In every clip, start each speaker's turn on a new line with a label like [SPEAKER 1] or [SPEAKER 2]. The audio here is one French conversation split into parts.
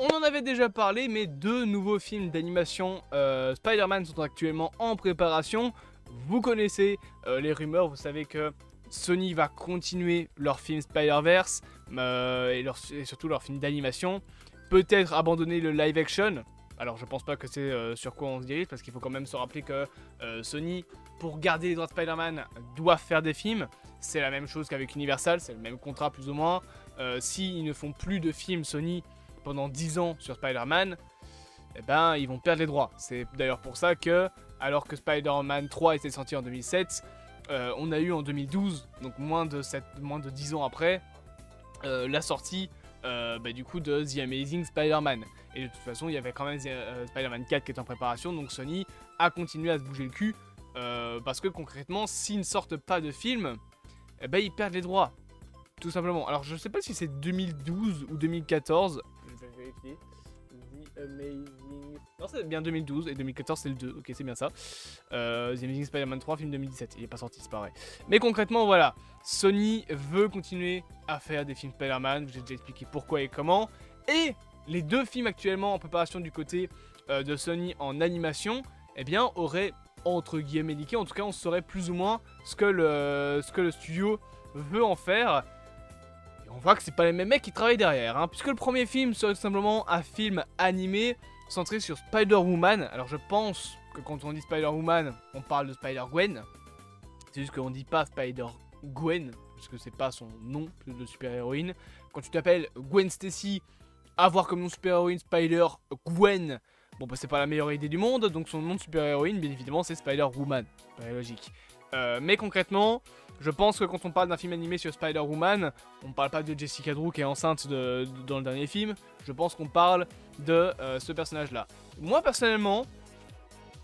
[SPEAKER 1] on en avait déjà parlé, mais deux nouveaux films d'animation Spider-Man sont actuellement en préparation. Vous connaissez les rumeurs, vous savez que Sony va continuer leur film Spider-Verse et surtout leur film d'animation. Peut-être abandonner le live action. Alors je pense pas que c'est sur quoi on se dirige, parce qu'il faut quand même se rappeler que Sony, pour garder les droits de Spider-Man, doit faire des films. C'est la même chose qu'avec Universal, c'est le même contrat plus ou moins. S'ils ne font plus de films Sony pendant 10 ans sur Spider-Man, eh ben ils vont perdre les droits. C'est d'ailleurs pour ça que, alors que Spider-Man 3 était sorti en 2007, on a eu en 2012, donc moins de 10 ans après, la sortie du coup de The Amazing Spider-Man. Et de toute façon, il y avait quand même Spider-Man 4 qui est en préparation, donc Sony a continué à se bouger le cul, parce que concrètement, s'ils ne sortent pas de film, eh ben, ils perdent les droits, tout simplement. Alors je sais pas si c'est 2012 ou 2014, je vais vérifier. The Amazing... Non, c'est bien 2012, et 2014 c'est le 2, ok, c'est bien ça. The Amazing Spider-Man 3, film 2017, il est pas sorti, c'est pareil. Mais concrètement, voilà, Sony veut continuer à faire des films Spider-Man, je vous ai déjà expliqué pourquoi et comment. Et les deux films actuellement en préparation du côté de Sony en animation, eh bien, auraient, entre guillemets, niqué. En tout cas, on saurait plus ou moins ce que le studio veut en faire. Et on voit que c'est pas les mêmes mecs qui travaillent derrière, hein, puisque le premier film serait tout simplement un film animé centré sur Spider-Woman. Alors je pense que quand on dit Spider-Woman, on parle de Spider-Gwen. C'est juste qu'on dit pas Spider-Gwen, puisque c'est pas son nom de super-héroïne. Quand tu t'appelles Gwen Stacy, avoir comme nom super-héroïne Spider-Gwen, bon bah c'est pas la meilleure idée du monde, donc son nom de super-héroïne, bien évidemment, c'est Spider-Woman. Pas logique. Mais concrètement, je pense que quand on parle d'un film animé sur Spider-Woman, on parle pas de Jessica Drew qui est enceinte dans le dernier film, je pense qu'on parle de ce personnage-là. Moi, personnellement,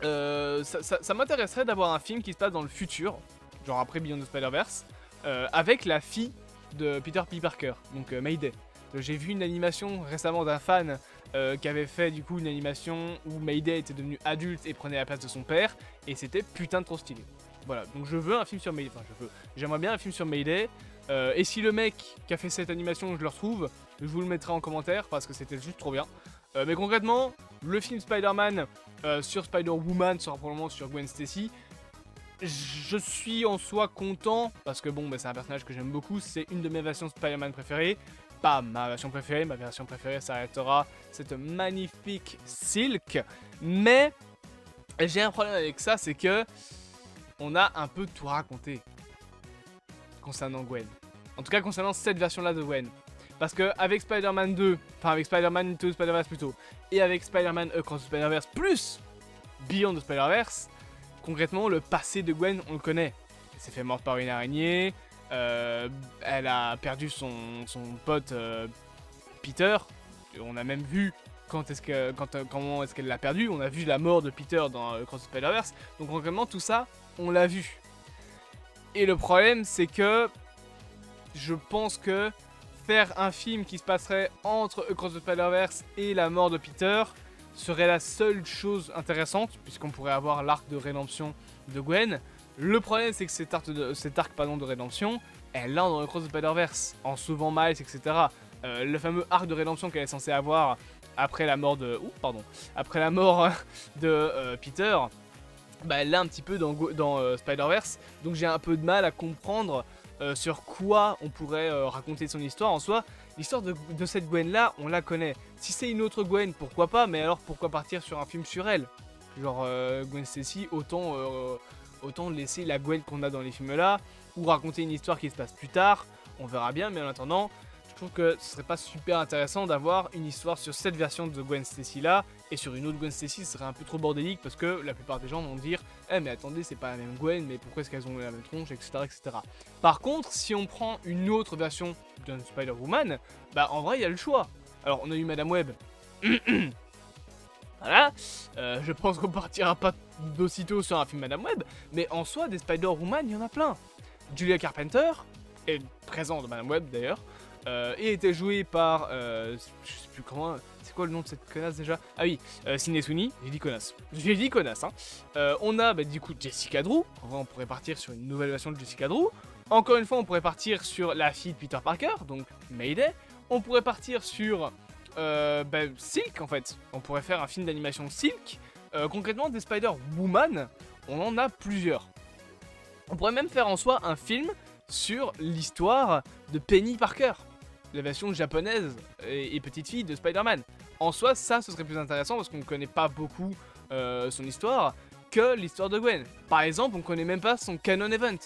[SPEAKER 1] ça m'intéresserait d'avoir un film qui se passe dans le futur, genre après Beyond the Spider-Verse, avec la fille de Peter P. Parker, donc Mayday. J'ai vu une animation récemment d'un fan qui avait fait du coup une animation où Mayday était devenu adulte et prenait la place de son père, et c'était putain de trop stylé. Voilà, donc je veux un film sur Mayday, j'aimerais bien un film sur Mayday, et si le mec qui a fait cette animation, je le retrouve, je vous le mettrai en commentaire parce que c'était juste trop bien. Mais concrètement, le film Spider-Man sur Spider-Woman sera probablement sur Gwen Stacy. Je suis en soi content parce que bon, bah, c'est un personnage que j'aime beaucoup, c'est une de mes versions Spider-Man préférées. Pas ma version préférée, ma version préférée ça restera cette magnifique Silk. Mais j'ai un problème avec ça, c'est que on a un peu tout raconté concernant Gwen. En tout cas concernant cette version-là de Gwen. Parce que avec Spider-Man 2, enfin avec Spider-Man Into the Spider-Verse plutôt, et avec Spider-Man Across the Spider-Verse plus Beyond the Spider-Verse, concrètement le passé de Gwen on le connaît. Elle s'est fait morte par une araignée, elle a perdu son pote Peter, on a même vu comment est-ce qu'elle l'a perdu, on a vu la mort de Peter dans Across the Spider-Verse, donc concrètement tout ça on l'a vu. Et le problème c'est que je pense que faire un film qui se passerait entre Across the Spider-Verse et la mort de Peter serait la seule chose intéressante, puisqu'on pourrait avoir l'arc de rédemption de Gwen. Le problème c'est que cet arc de rédemption, elle l'a dans Across the Spider-Verse, en sauvant Miles, etc. Le fameux arc de rédemption qu'elle est censée avoir après la mort de... après la mort de Peter, bah, elle l'a un petit peu dans Spider-Verse, donc j'ai un peu de mal à comprendre sur quoi on pourrait raconter son histoire. En soi, l'histoire de cette Gwen là, on la connaît. Si c'est une autre Gwen, pourquoi pas, mais alors pourquoi partir sur un film sur elle? Genre Gwen Stacy, autant laisser la Gwen qu'on a dans les films là, ou raconter une histoire qui se passe plus tard, on verra bien, mais en attendant, je trouve que ce serait pas super intéressant d'avoir une histoire sur cette version de Gwen Stacy là, et sur une autre Gwen Stacy, ce serait un peu trop bordélique, parce que la plupart des gens vont dire « Eh mais attendez, c'est pas la même Gwen, mais pourquoi est-ce qu'elles ont la même tronche, etc. etc. » Par contre, si on prend une autre version de Spider-Woman, bah en vrai, il y a le choix. Alors, on a eu Madame Web. Voilà, je pense qu'on partira pas d'aussitôt sur un film Madame Web, mais en soi, des Spider-Woman, il y en a plein. Julia Carpenter est présente dans Madame Web d'ailleurs, et était jouée par, je sais plus comment, c'est quoi le nom de cette connasse déjà? Ah oui, Sydney Sweeney, j'ai dit connasse, hein. On a bah, du coup Jessica Drew, en vrai on pourrait partir sur une nouvelle version de Jessica Drew. Encore une fois, on pourrait partir sur la fille de Peter Parker, donc Mayday. On pourrait partir sur Silk en fait. On pourrait faire un film d'animation Silk. Concrètement, des Spider-Woman, on en a plusieurs. On pourrait même faire en soi un film sur l'histoire de Penny Parker, la version japonaise et petite fille de Spider-Man. En soi, ça, ce serait plus intéressant parce qu'on ne connaît pas beaucoup son histoire que l'histoire de Gwen. Par exemple, on ne connaît même pas son canon event.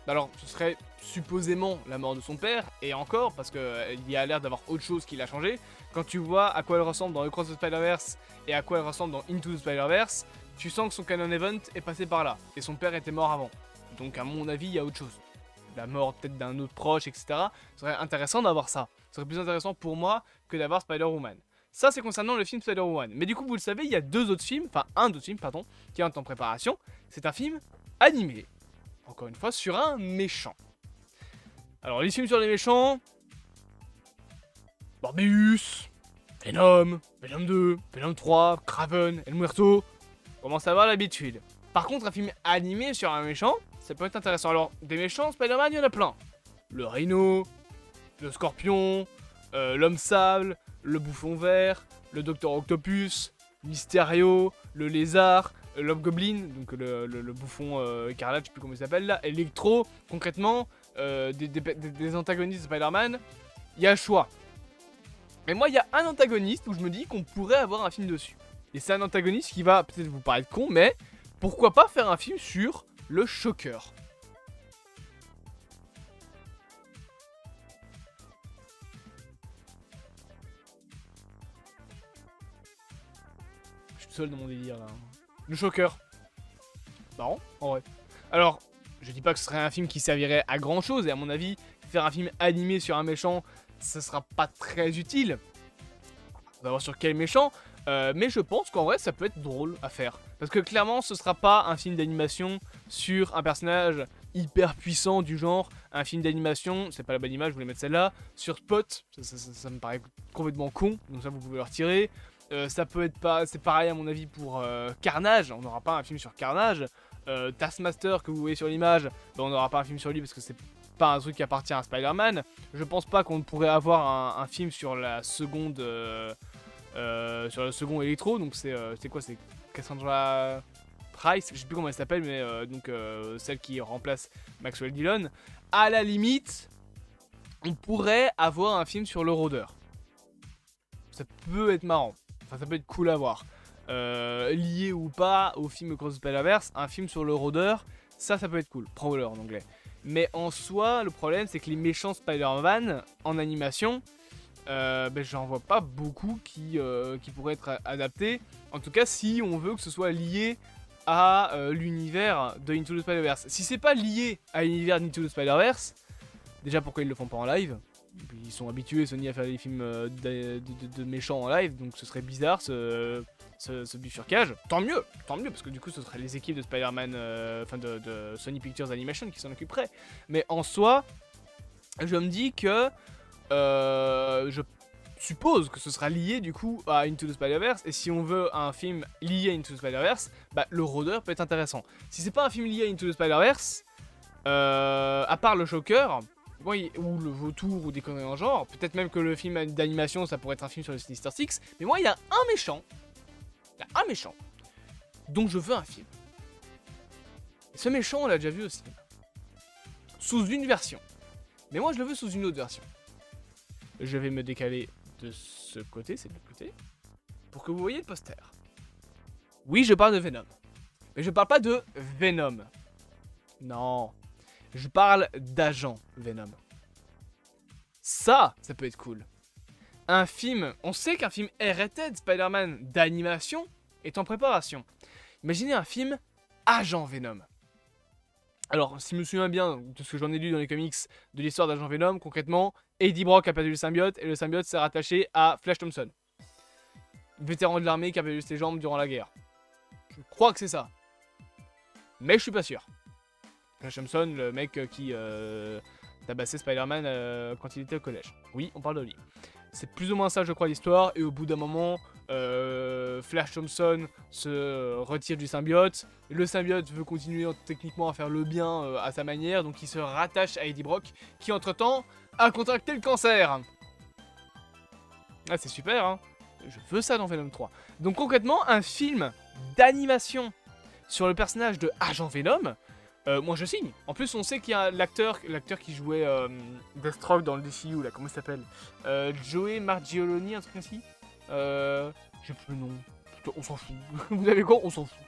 [SPEAKER 1] Alors, ce serait supposément la mort de son père, et encore, parce qu'il y a l'air d'avoir autre chose qui l'a changé. Quand tu vois à quoi elle ressemble dans Across the Spider-Verse et à quoi elle ressemble dans Into the Spider-Verse, tu sens que son canon event est passé par là, et son père était mort avant. Donc à mon avis, il y a autre chose. La mort peut-être d'un autre proche, etc. Ce serait intéressant d'avoir ça. Ce serait plus intéressant pour moi que d'avoir Spider-Woman. Ça, c'est concernant le film Spider-Woman. Mais du coup, vous le savez, il y a un autre film, pardon, qui est en préparation. C'est un film animé. Encore une fois, sur un méchant. Alors, les films sur les méchants... Morbius, Venom, Venom 2, Venom 3, Kraven, El Muerto... On commence à avoir l'habitude. Par contre, un film animé sur un méchant, ça peut être intéressant. Alors, des méchants, Spider-Man, il y en a plein. Le Rhino, le Scorpion, l'Homme Sable, le Bouffon Vert, le Docteur Octopus, Mysterio, le Lézard, l'Homme Goblin, donc le Bouffon écarlate, je sais plus comment il s'appelle là, Electro. Concrètement, des antagonistes de Spider-Man, il y a le choix. Mais moi, il y a un antagoniste où je me dis qu'on pourrait avoir un film dessus. Et c'est un antagoniste qui va peut-être vous paraître con, mais pourquoi pas faire un film sur le Shocker. Je suis seul dans mon délire là. Le Shocker. Marrant, en vrai. Alors, je dis pas que ce serait un film qui servirait à grand chose, et à mon avis, faire un film animé sur un méchant, ce sera pas très utile. On va voir sur quel méchant. Mais je pense qu'en vrai ça peut être drôle à faire. Parce que clairement ce sera pas un film d'animation sur un personnage hyper puissant du genre un film d'animation, c'est pas la bonne image, je voulais mettre celle-là, sur Spot, ça me paraît complètement con, donc ça vous pouvez le retirer. Ça peut être pas, c'est pareil à mon avis pour Carnage, on n'aura pas un film sur Carnage. Taskmaster que vous voyez sur l'image, on n'aura pas un film sur lui parce que c'est pas un truc qui appartient à Spider-Man. Je pense pas qu'on pourrait avoir un film sur la seconde... sur le second Electro, donc c'est quoi, c'est Cassandra Price, je sais plus comment elle s'appelle, mais donc celle qui remplace Maxwell Dillon. À la limite, on pourrait avoir un film sur le rôdeur. Ça peut être marrant, enfin ça peut être cool à voir. Lié ou pas au film Cross the Spider-Verse, un film sur le rôdeur, ça peut être cool, Prowler en anglais. Mais en soi, le problème c'est que les méchants Spider-Man en animation, j'en vois pas beaucoup qui pourraient être adaptés. En tout cas, si on veut que ce soit lié à l'univers de Into the Spider-Verse. Si c'est pas lié à l'univers d'Into the Spider-Verse, déjà pourquoi ils le font pas en live? Ils sont habitués, Sony, à faire des films de méchants en live, donc ce serait bizarre ce bifurcage. Tant mieux, parce que du coup ce serait les équipes de Spider-Man, de Sony Pictures Animation qui s'en occuperaient. Mais en soi, je me dis que je suppose que ce sera lié du coup à Into the Spider-Verse, et si on veut un film lié à Into the Spider-Verse, le rôdeur peut être intéressant. Si c'est pas un film lié à Into the Spider-Verse, à part le Shocker, ou le Vautour ou des conneries en genre, peut-être même que le film d'animation ça pourrait être un film sur le Sinister Six, mais moi il y a un méchant, dont je veux un film. Et ce méchant on l'a déjà vu au cinéma, sous une version, mais moi je le veux sous une autre version. Je vais me décaler de ce côté, c'est de l'autre côté, pour que vous voyez le poster. Oui, je parle de Venom. Mais je parle pas de Venom. Non. Je parle d'agent Venom. Ça peut être cool. Un film, on sait qu'un film R-rated Spider-Man d'animation est en préparation. Imaginez un film Agent Venom. Alors, si je me souviens bien de ce que j'en ai lu dans les comics de l'histoire d'Agent Venom, concrètement, Eddie Brock a perdu le symbiote et le symbiote s'est rattaché à Flash Thompson, vétéran de l'armée qui a perdu ses jambes durant la guerre. Je crois que c'est ça, mais je suis pas sûr. Flash Thompson, le mec qui tabassait Spider-Man quand il était au collège. Oui, on parle de lui. C'est plus ou moins ça, je crois, l'histoire. Et au bout d'un moment, Flash Thompson se retire du symbiote. Le symbiote veut continuer techniquement à faire le bien à sa manière. Donc il se rattache à Eddie Brock, qui entre-temps a contracté le cancer. Ah, c'est super, hein. Je veux ça dans Venom 3. Donc concrètement, un film d'animation sur le personnage de Agent Venom, moi je signe. En plus, on sait qu'il y a l'acteur qui jouait Deathstroke dans le DCU, là, comment il s'appelle, Joey Margioloni, un truc ainsi. J'ai plus le nom. On s'en fout. Vous avez quoi? On s'en fout.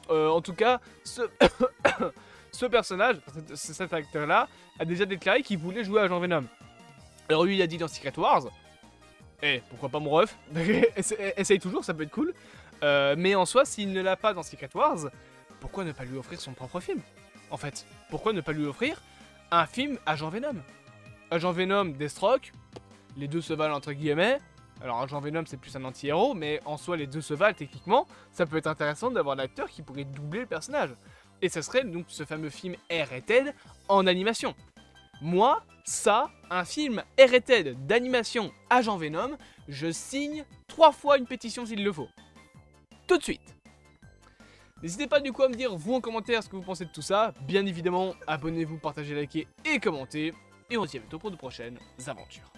[SPEAKER 1] En tout cas, ce personnage, cet acteur-là, a déjà déclaré qu'il voulait jouer Agent Venom. Alors lui, il a dit dans Secret Wars, pourquoi pas mon ref? Essaye toujours, ça peut être cool. Mais en soi, s'il ne l'a pas dans Secret Wars, pourquoi ne pas lui offrir son propre film? En fait, pourquoi ne pas lui offrir un film Agent Venom? Agent Venom, Deathstroke, les deux se valent entre guillemets. Alors Agent Venom c'est plus un anti-héros, mais en soi les deux se valent techniquement. Ça peut être intéressant d'avoir l'acteur qui pourrait doubler le personnage. Et ça serait donc ce fameux film R-Rated en animation. Moi, ça, un film R-Rated d'animation Agent Venom, je signe 3 fois une pétition s'il le faut. Tout de suite. N'hésitez pas du coup à me dire vous en commentaire ce que vous pensez de tout ça. Bien évidemment, abonnez-vous, partagez, likez et commentez. Et on se dit à bientôt pour de prochaines aventures.